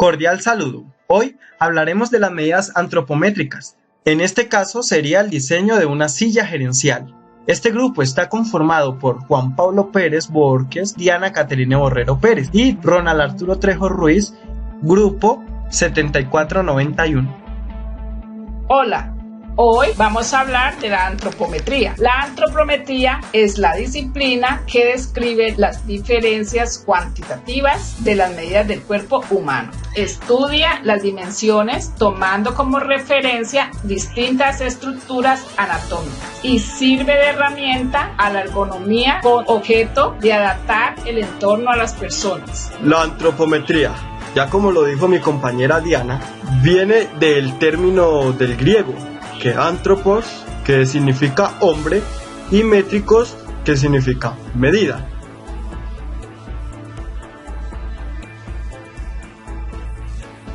Cordial saludo. Hoy hablaremos de las medidas antropométricas. En este caso sería el diseño de una silla gerencial. Este grupo está conformado por Juan Pablo Pérez Borges, Diana Caterina Borrero Pérez y Ronald Arturo Trejo Ruiz, grupo 7491. Hola. Hoy vamos a hablar de la antropometría. La antropometría es la disciplina que describe las diferencias cuantitativas de las medidas del cuerpo humano. Estudia las dimensiones tomando como referencia distintas estructuras anatómicas y sirve de herramienta a la ergonomía con objeto de adaptar el entorno a las personas. La antropometría, ya como lo dijo mi compañera Diana, viene del término del griego, que antropos, que significa hombre, y métricos, que significa medida.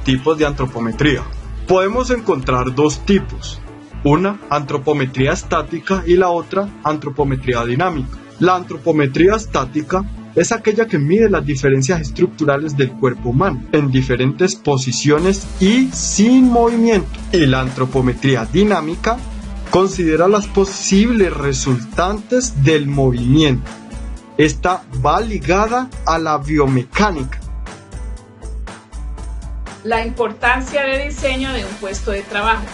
Tipos de antropometría. Podemos encontrar dos tipos, una antropometría estática y la otra antropometría dinámica. La antropometría estática es aquella que mide las diferencias estructurales del cuerpo humano en diferentes posiciones y sin movimiento. Y la antropometría dinámica considera las posibles resultantes del movimiento. Esta va ligada a la biomecánica. La importancia de diseño de un puesto de trabajo.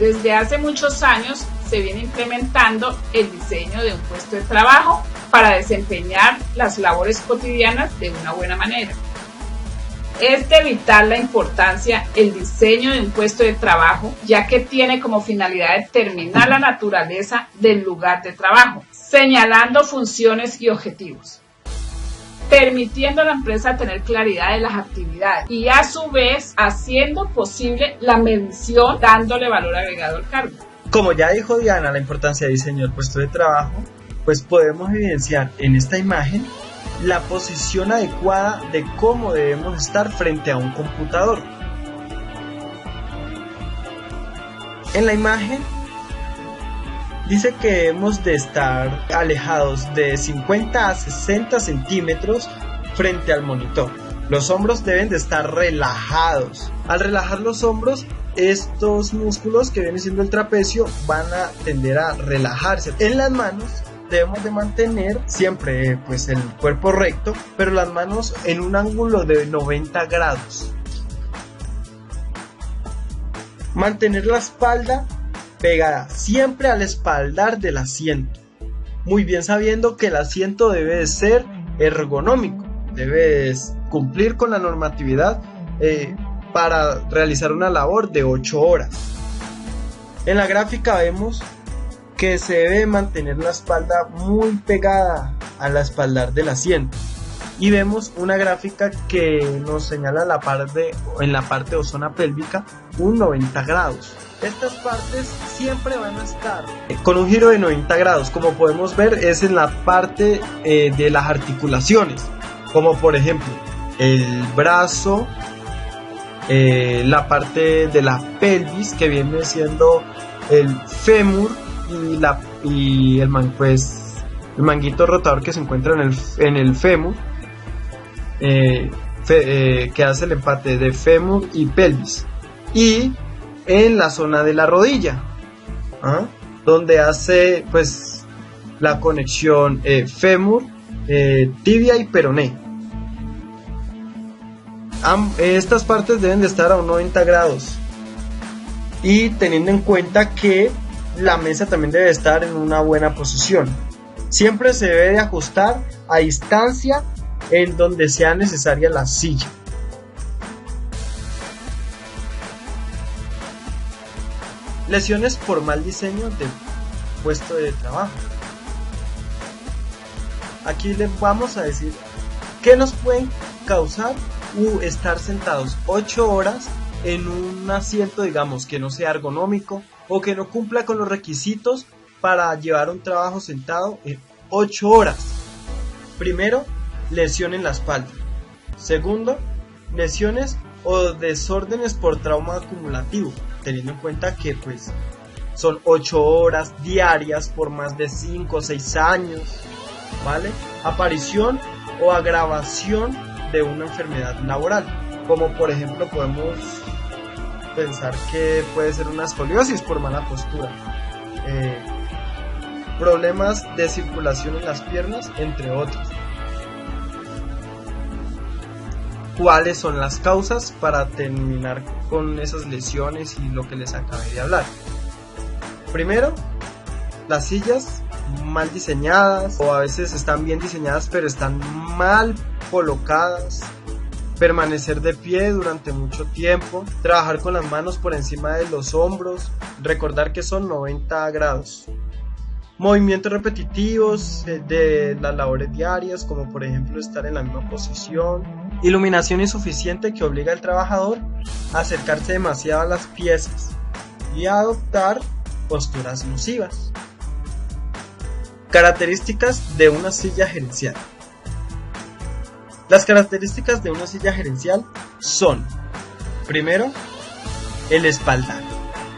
Desde hace muchos años se viene implementando el diseño de un puesto de trabajo para desempeñar las labores cotidianas de una buena manera. Es de vital la importancia el diseño de un puesto de trabajo, ya que tiene como finalidad determinar la naturaleza del lugar de trabajo, señalando funciones y objetivos, permitiendo a la empresa tener claridad de las actividades y a su vez haciendo posible la medición, dándole valor agregado al cargo. Como ya dijo Diana, la importancia de diseño del puesto de trabajo, pues podemos evidenciar en esta imagen la posición adecuada de cómo debemos estar frente a un computador. En la imagen dice que debemos de estar alejados de 50 a 60 centímetros frente al monitor. Los hombros deben de estar relajados. Al relajar los hombros, estos músculos que vienen siendo el trapecio van a tender a relajarse. En las manos debemos de mantener siempre pues el cuerpo recto, pero las manos en un ángulo de 90 grados. Mantener la espalda pegada siempre al espaldar del asiento, muy bien sabiendo que el asiento debe de ser ergonómico, debe cumplir con la normatividad para realizar una labor de 8 horas. En la gráfica vemos que se debe mantener la espalda muy pegada al espaldar del asiento y vemos una gráfica que nos señala en la parte o zona pélvica un 90 grados. Estas partes siempre van a estar con un giro de 90 grados, como podemos ver es en la parte de las articulaciones, como por ejemplo el brazo, la parte de la pelvis que viene siendo el fémur y el manguito rotador que se encuentra en el fémur, que hace el empate de fémur y pelvis, y en la zona de la rodilla, donde hace pues la conexión fémur, tibia y peroné. Estas partes deben de estar a un 90 grados y teniendo en cuenta que la mesa también debe estar en una buena posición. Siempre se debe de ajustar a distancia en donde sea necesaria la silla. Lesiones por mal diseño de puesto de trabajo. Aquí les vamos a decir qué nos pueden causar estar sentados 8 horas en un asiento, digamos, que no sea ergonómico o que no cumpla con los requisitos para llevar un trabajo sentado en 8 horas. Primero, lesión en la espalda. Segundo, lesiones o desórdenes por trauma acumulativo, teniendo en cuenta que pues son 8 horas diarias por más de 5 o 6 años, ¿vale? Aparición o agravación de una enfermedad laboral. como por ejemplo podemos pensar que puede ser una escoliosis por mala postura, problemas de circulación en las piernas, entre otros. ¿Cuáles son las causas para terminar con esas lesiones y lo que les acabé de hablar? Primero, las sillas mal diseñadas, o a veces están bien diseñadas pero están mal colocadas. Permanecer de pie durante mucho tiempo, trabajar con las manos por encima de los hombros, recordar que son 90 grados. Movimientos repetitivos de las labores diarias, como por ejemplo estar en la misma posición. Iluminación insuficiente que obliga al trabajador a acercarse demasiado a las piezas y a adoptar posturas nocivas. Características de una silla gerencial. Las características de una silla gerencial son: primero, el espaldar.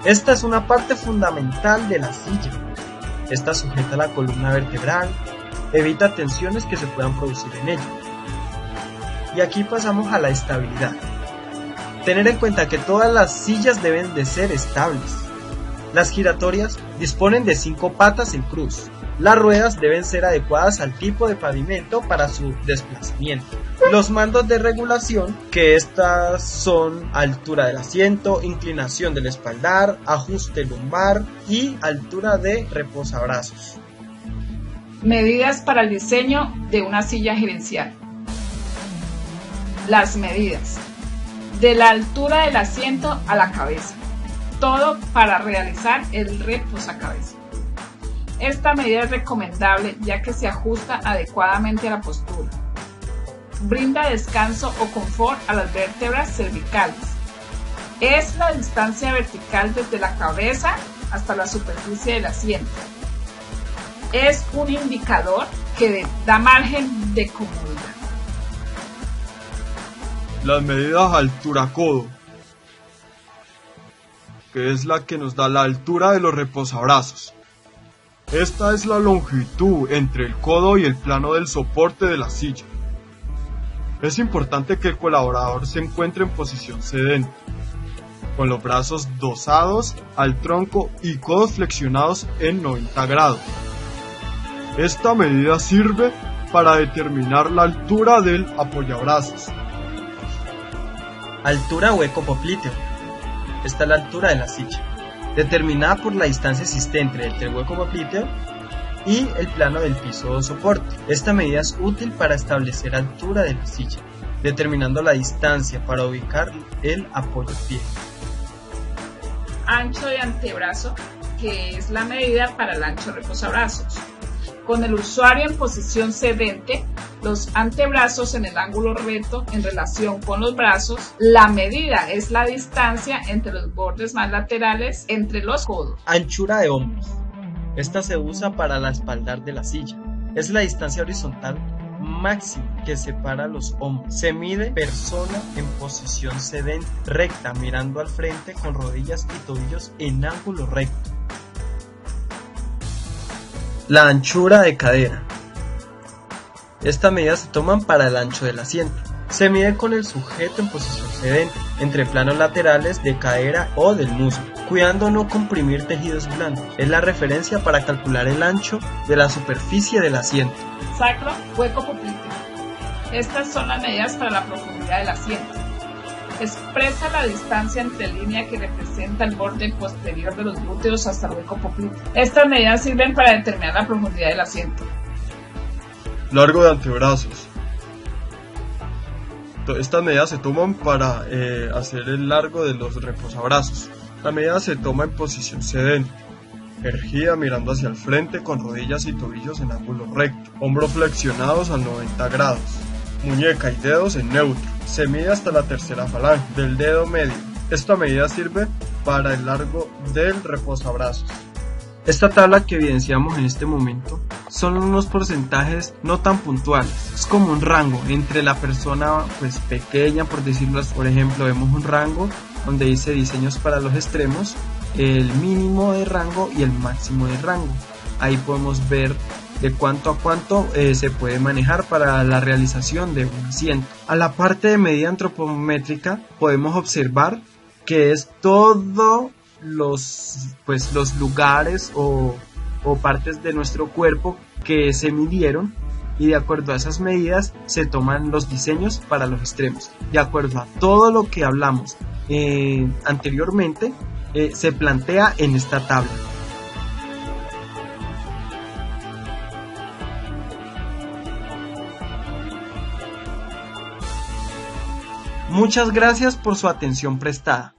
Esta es una parte fundamental de la silla. Está sujeta a la columna vertebral, evita tensiones que se puedan producir en ella. Y aquí pasamos a la estabilidad. Tener en cuenta que todas las sillas deben de ser estables. Las giratorias disponen de 5 patas en cruz. Las ruedas deben ser adecuadas al tipo de pavimento para su desplazamiento. Los mandos de regulación, que estas son altura del asiento, inclinación del espaldar, ajuste lumbar y altura de reposabrazos. Medidas para el diseño de una silla gerencial. Las medidas: de la altura del asiento a la cabeza, todo para realizar el reposacabezas. Esta medida es recomendable ya que se ajusta adecuadamente a la postura. Brinda descanso o confort a las vértebras cervicales. Es la distancia vertical desde la cabeza hasta la superficie del asiento. Es un indicador que da margen de comodidad. Las medidas altura-codo, que es la que nos da la altura de los reposabrazos. Esta es la longitud entre el codo y el plano del soporte de la silla. Es importante que el colaborador se encuentre en posición sedente, con los brazos dosados al tronco y codos flexionados en 90 grados. Esta medida sirve para determinar la altura del apoyabrazos. Altura hueco popliteo. Esta es la altura de la silla, determinada por la distancia existente entre el hueco popliteo y el plano del piso o soporte. Esta medida es útil para establecer altura de la silla, determinando la distancia para ubicar el apoyo-pie. Ancho de antebrazo, que es la medida para el ancho de reposabrazos. Con el usuario en posición sedente, los antebrazos en el ángulo recto en relación con los brazos, la medida es la distancia entre los bordes más laterales entre los codos. Anchura de hombros. Esta se usa para la espaldar de la silla. Es la distancia horizontal máxima que separa los hombros. Se mide persona en posición sedente, recta, mirando al frente con rodillas y tobillos en ángulo recto. La anchura de cadera. Estas medidas se toman para el ancho del asiento. Se mide con el sujeto en posición sedente, entre planos laterales de cadera o del muslo, cuidando no comprimir tejidos blandos. Es la referencia para calcular el ancho de la superficie del asiento. Sacro, hueco popliteo. Estas son las medidas para la profundidad del asiento. Expresa la distancia entre línea que representa el borde posterior de los glúteos hasta el hueco popliteo. Estas medidas sirven para determinar la profundidad del asiento. Largo de antebrazos. Estas medidas se toman para hacer el largo de los reposabrazos. La medida se toma en posición sedente, erguida mirando hacia el frente con rodillas y tobillos en ángulo recto, hombros flexionados a 90 grados, muñeca y dedos en neutro. Se mide hasta la tercera falange del dedo medio. Esta medida sirve para el largo del reposabrazos. Esta tabla que evidenciamos en este momento son unos porcentajes no tan puntuales. Es como un rango entre la persona pequeña, por decirlo así. Por ejemplo, vemos un rango donde dice diseños para los extremos, el mínimo de rango y el máximo de rango. Ahí podemos ver de cuánto a cuánto se puede manejar para la realización de un asiento. A la parte de medida antropométrica podemos observar que es todos los lugares o partes de nuestro cuerpo que se midieron, y de acuerdo a esas medidas se toman los diseños para los extremos. De acuerdo a todo lo que hablamos anteriormente, se plantea en esta tabla. Muchas gracias por su atención prestada.